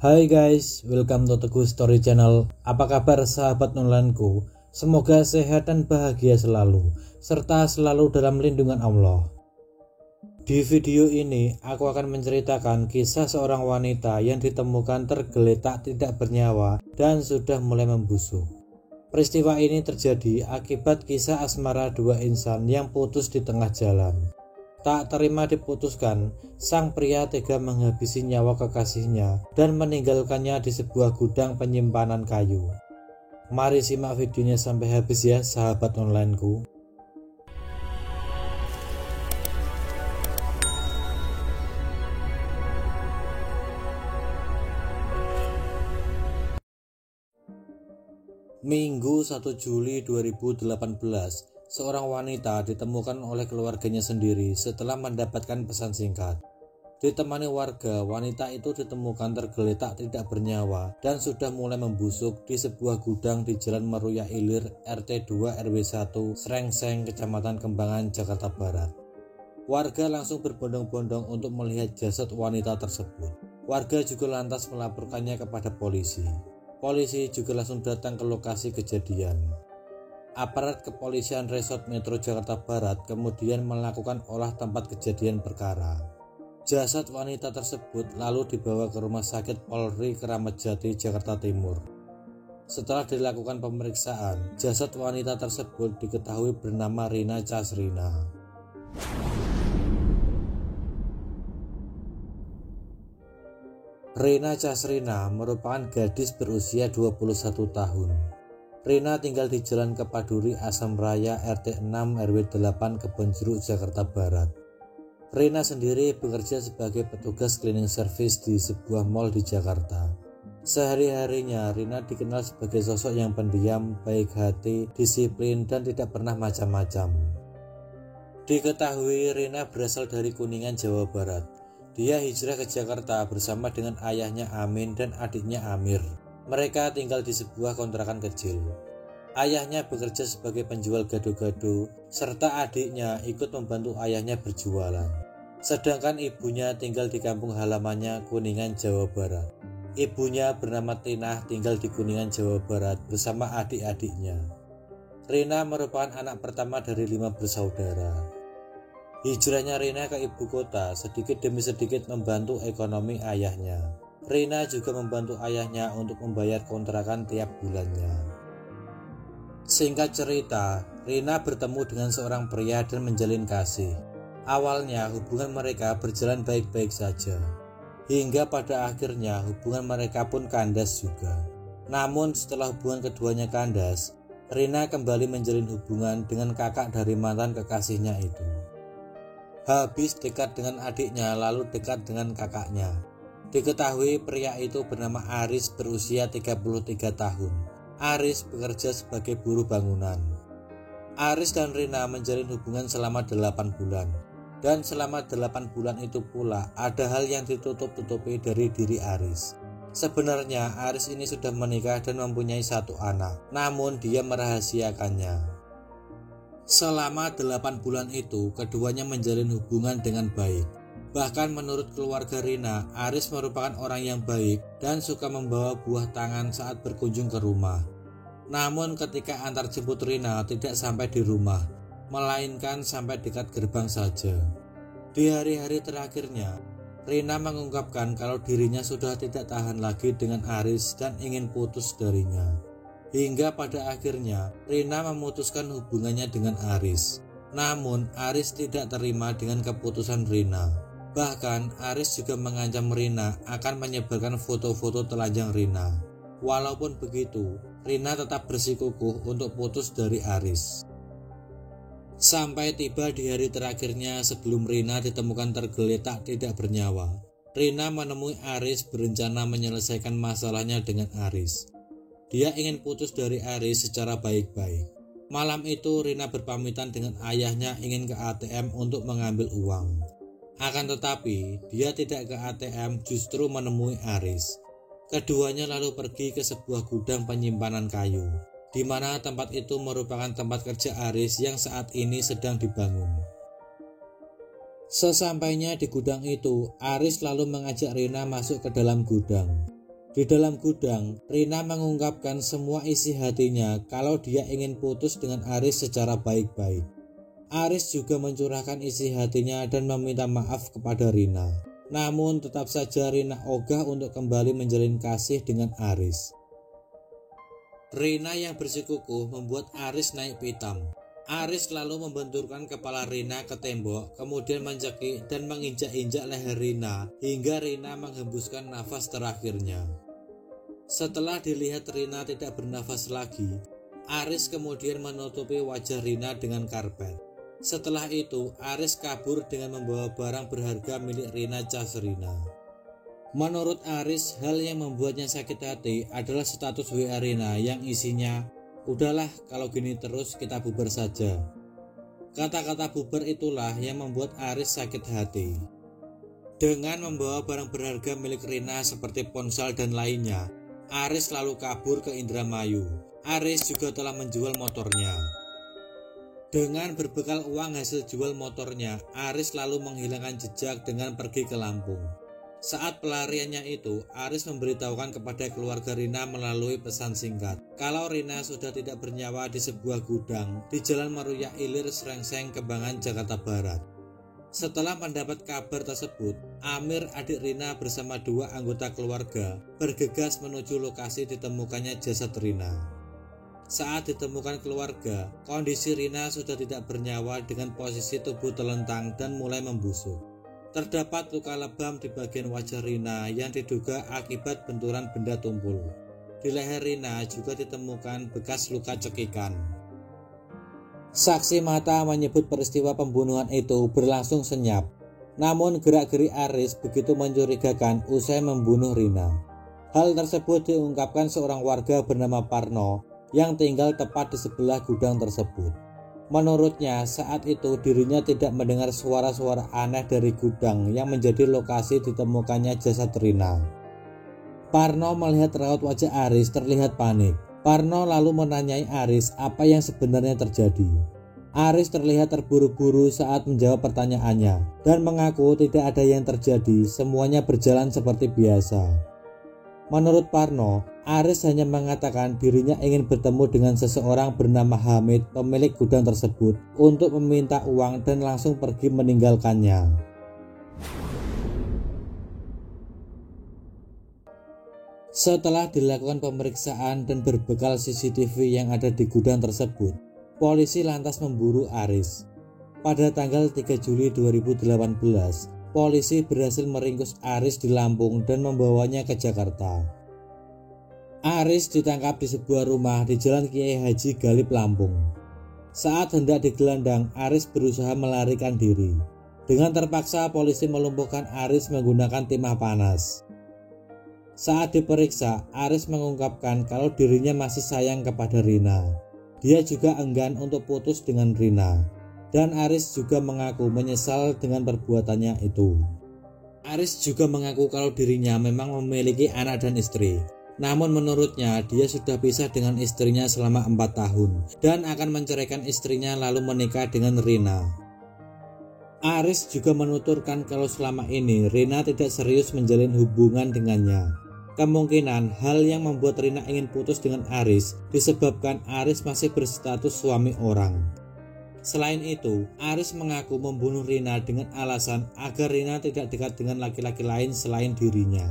Hai guys, welcome to Teguh Story Channel. Apa kabar sahabat onlineku? Semoga sehat dan bahagia selalu, serta selalu dalam lindungan Allah. Di video ini, aku akan menceritakan kisah seorang wanita yang ditemukan tergeletak tidak bernyawa dan sudah mulai membusuk. Peristiwa ini terjadi akibat kisah asmara dua insan yang putus di tengah jalan. Tak terima diputuskan, sang pria tega menghabisi nyawa kekasihnya dan meninggalkannya di sebuah gudang penyimpanan kayu. Mari simak videonya sampai habis ya sahabat onlineku. Minggu 1 Juli 2018, seorang wanita ditemukan oleh keluarganya sendiri setelah mendapatkan pesan singkat. Ditemani warga, wanita itu ditemukan tergeletak tidak bernyawa dan sudah mulai membusuk di sebuah gudang di Jalan Meruya Ilir, RT 2 RW 1, Srengseng, Kecamatan Kembangan, Jakarta Barat. Warga langsung berbondong-bondong untuk melihat jasad wanita tersebut. Warga juga lantas melaporkannya kepada polisi. Polisi juga langsung datang ke lokasi kejadian. Aparat kepolisian Resort Metro Jakarta Barat kemudian melakukan olah tempat kejadian perkara. Jasad wanita tersebut lalu dibawa ke Rumah Sakit Polri Kramat Jati, Jakarta Timur. Setelah dilakukan pemeriksaan, jasad wanita tersebut diketahui bernama Rina Casrina. Rina Casrina merupakan gadis berusia 21 tahun. Rina tinggal di Jalan Kepaduri Asam Raya RT 6 RW 8 Kebonjeruk, Jakarta Barat. Rina sendiri bekerja sebagai petugas cleaning service di sebuah mal di Jakarta. Sehari-harinya Rina dikenal sebagai sosok yang pendiam, baik hati, disiplin, dan tidak pernah macam-macam. Diketahui Rina berasal dari Kuningan, Jawa Barat. Dia hijrah ke Jakarta bersama dengan ayahnya Amin dan adiknya Amir. Mereka tinggal di sebuah kontrakan kecil. Ayahnya bekerja sebagai penjual gado-gado, serta adiknya ikut membantu ayahnya berjualan. Sedangkan ibunya tinggal di kampung halamannya Kuningan, Jawa Barat. Ibunya bernama Tinah, tinggal di Kuningan, Jawa Barat bersama adik-adiknya. Rina merupakan anak pertama dari 5 bersaudara. Hijrahnya Rina ke ibu kota sedikit demi sedikit membantu ekonomi ayahnya. Rina juga membantu ayahnya untuk membayar kontrakan tiap bulannya. Singkat cerita, Rina bertemu dengan seorang pria dan menjalin kasih. Awalnya hubungan mereka berjalan baik-baik saja, hingga pada akhirnya hubungan mereka pun kandas juga. Namun setelah hubungan keduanya kandas, Rina kembali menjalin hubungan dengan kakak dari mantan kekasihnya itu. Habis dekat dengan adiknya lalu dekat dengan kakaknya. Diketahui pria itu bernama Aris berusia 33 tahun. Aris bekerja sebagai buruh bangunan. Aris dan Rina menjalin hubungan selama 8 bulan. Dan selama 8 bulan itu pula ada hal yang ditutup-tutupi dari diri Aris. Sebenarnya Aris ini sudah menikah dan mempunyai 1 anak, namun dia merahasiakannya. Selama 8 bulan itu, keduanya menjalin hubungan dengan baik. Bahkan menurut keluarga Rina, Aris merupakan orang yang baik dan suka membawa buah tangan saat berkunjung ke rumah. Namun ketika antar jemput Rina tidak sampai di rumah, melainkan sampai dekat gerbang saja. Di hari-hari terakhirnya, Rina mengungkapkan kalau dirinya sudah tidak tahan lagi dengan Aris dan ingin putus darinya. Hingga pada akhirnya Rina memutuskan hubungannya dengan Aris. Namun Aris tidak terima dengan keputusan Rina. Bahkan Aris juga mengancam Rina akan menyebarkan foto-foto telanjang Rina. Walaupun begitu, Rina tetap bersikukuh untuk putus dari Aris. Sampai tiba di hari terakhirnya sebelum Rina ditemukan tergeletak tidak bernyawa, Rina menemui Aris berencana menyelesaikan masalahnya dengan Aris. Dia ingin putus dari Aris secara baik-baik. Malam itu Rina berpamitan dengan ayahnya ingin ke ATM untuk mengambil uang. Akan tetapi dia tidak ke ATM, justru menemui Aris. Keduanya lalu pergi ke sebuah gudang penyimpanan kayu, di mana tempat itu merupakan tempat kerja Aris yang saat ini sedang dibangun. Sesampainya di gudang itu, Aris lalu mengajak Rina masuk ke dalam gudang. Di dalam gudang, Rina mengungkapkan semua isi hatinya kalau dia ingin putus dengan Aris secara baik-baik. Aris juga mencurahkan isi hatinya dan meminta maaf kepada Rina. Namun tetap saja Rina ogah untuk kembali menjalin kasih dengan Aris. Rina yang bersikukuh membuat Aris naik pitam. Aris lalu membenturkan kepala Rina ke tembok, kemudian mencekik dan menginjak-injak leher Rina hingga Rina menghembuskan nafas terakhirnya. Setelah dilihat Rina tidak bernafas lagi, Aris kemudian menutupi wajah Rina dengan karpet. Setelah itu, Aris kabur dengan membawa barang berharga milik Rina cas Rina. Menurut Aris, hal yang membuatnya sakit hati adalah status WA Rina yang isinya, "Udahlah, kalau gini terus kita bubar saja." Kata-kata bubar itulah yang membuat Aris sakit hati. Dengan membawa barang berharga milik Rina seperti ponsel dan lainnya, Aris lalu kabur ke Indramayu. Aris juga telah menjual motornya. Dengan berbekal uang hasil jual motornya, Aris lalu menghilangkan jejak dengan pergi ke Lampung. Saat pelariannya itu, Aris memberitahukan kepada keluarga Rina melalui pesan singkat kalau Rina sudah tidak bernyawa di sebuah gudang di Jalan Meruya Ilir, Srengseng, Kembangan, Jakarta Barat. Setelah mendapat kabar tersebut, Amir, adik Rina bersama 2 anggota keluarga bergegas menuju lokasi ditemukannya jasad Rina. Saat ditemukan keluarga, kondisi Rina sudah tidak bernyawa dengan posisi tubuh telentang dan mulai membusuk. Terdapat luka lebam di bagian wajah Rina yang diduga akibat benturan benda tumpul. Di leher Rina juga ditemukan bekas luka cekikan. Saksi mata menyebut peristiwa pembunuhan itu berlangsung senyap. Namun gerak-gerik Aris begitu mencurigakan usai membunuh Rina. Hal tersebut diungkapkan seorang warga bernama Parno yang tinggal tepat di sebelah gudang tersebut. Menurutnya, saat itu dirinya tidak mendengar suara-suara aneh dari gudang yang menjadi lokasi ditemukannya jasad Rina. Parno melihat raut wajah Aris terlihat panik. Parno lalu menanyai Aris apa yang sebenarnya terjadi. Aris terlihat terburu-buru saat menjawab pertanyaannya dan mengaku tidak ada yang terjadi, semuanya berjalan seperti biasa. Menurut Parno, Aris hanya mengatakan dirinya ingin bertemu dengan seseorang bernama Hamid, pemilik gudang tersebut, untuk meminta uang dan langsung pergi meninggalkannya. Setelah dilakukan pemeriksaan dan berbekal CCTV yang ada di gudang tersebut, polisi lantas memburu Aris. Pada tanggal 3 Juli 2018, polisi berhasil meringkus Aris di Lampung dan membawanya ke Jakarta. Aris ditangkap di sebuah rumah di Jalan Kiai Haji Galib, Lampung. Saat hendak digelandang, Aris berusaha melarikan diri. Dengan terpaksa, polisi melumpuhkan Aris menggunakan timah panas. Saat diperiksa, Aris mengungkapkan kalau dirinya masih sayang kepada Rina. Dia juga enggan untuk putus dengan Rina. Dan Aris juga mengaku menyesal dengan perbuatannya itu. Aris juga mengaku kalau dirinya memang memiliki anak dan istri. Namun menurutnya dia sudah pisah dengan istrinya selama 4 tahun dan akan menceraikan istrinya lalu menikah dengan Rina. Aris juga menuturkan kalau selama ini Rina tidak serius menjalin hubungan dengannya. Kemungkinan hal yang membuat Rina ingin putus dengan Aris disebabkan Aris masih berstatus suami orang. Selain itu, Aris mengaku membunuh Rina dengan alasan agar Rina tidak dekat dengan laki-laki lain selain dirinya.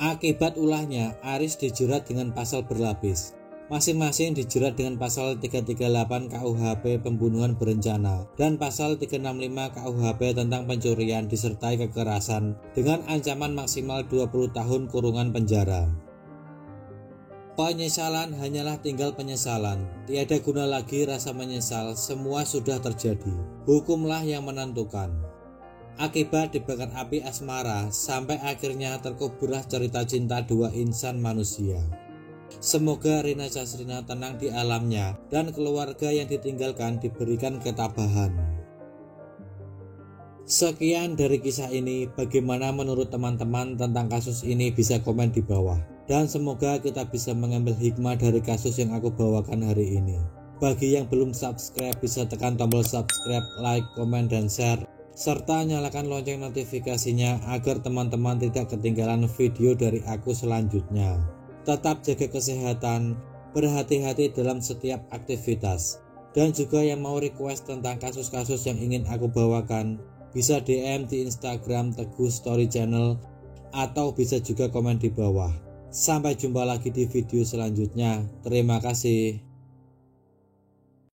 Akibat ulahnya, Aris dijerat dengan pasal berlapis. Masing-masing dijerat dengan pasal 338 KUHP pembunuhan berencana dan pasal 365 KUHP tentang pencurian disertai kekerasan dengan ancaman maksimal 20 tahun kurungan penjara. Penyesalan hanyalah tinggal penyesalan. Tiada guna lagi rasa menyesal, semua sudah terjadi. Hukumlah yang menentukan. Akibat dibakar api asmara, sampai akhirnya terkuburlah cerita cinta 2 insan manusia. Semoga Rina Casrina tenang di alamnya dan keluarga yang ditinggalkan diberikan ketabahan. Sekian dari kisah ini. Bagaimana menurut teman-teman tentang kasus ini? Bisa komen di bawah. Dan semoga kita bisa mengambil hikmah dari kasus yang aku bawakan hari ini. Bagi yang belum subscribe bisa tekan tombol subscribe, like, komen, dan share. serta nyalakan lonceng notifikasinya agar teman-teman tidak ketinggalan video dari aku selanjutnya. Tetap jaga kesehatan, berhati-hati dalam setiap aktivitas. Dan juga yang mau request tentang kasus-kasus yang ingin aku bawakan, bisa DM di Instagram Teguh Story Channel atau bisa juga komen di bawah. Sampai jumpa lagi di video selanjutnya. Terima kasih.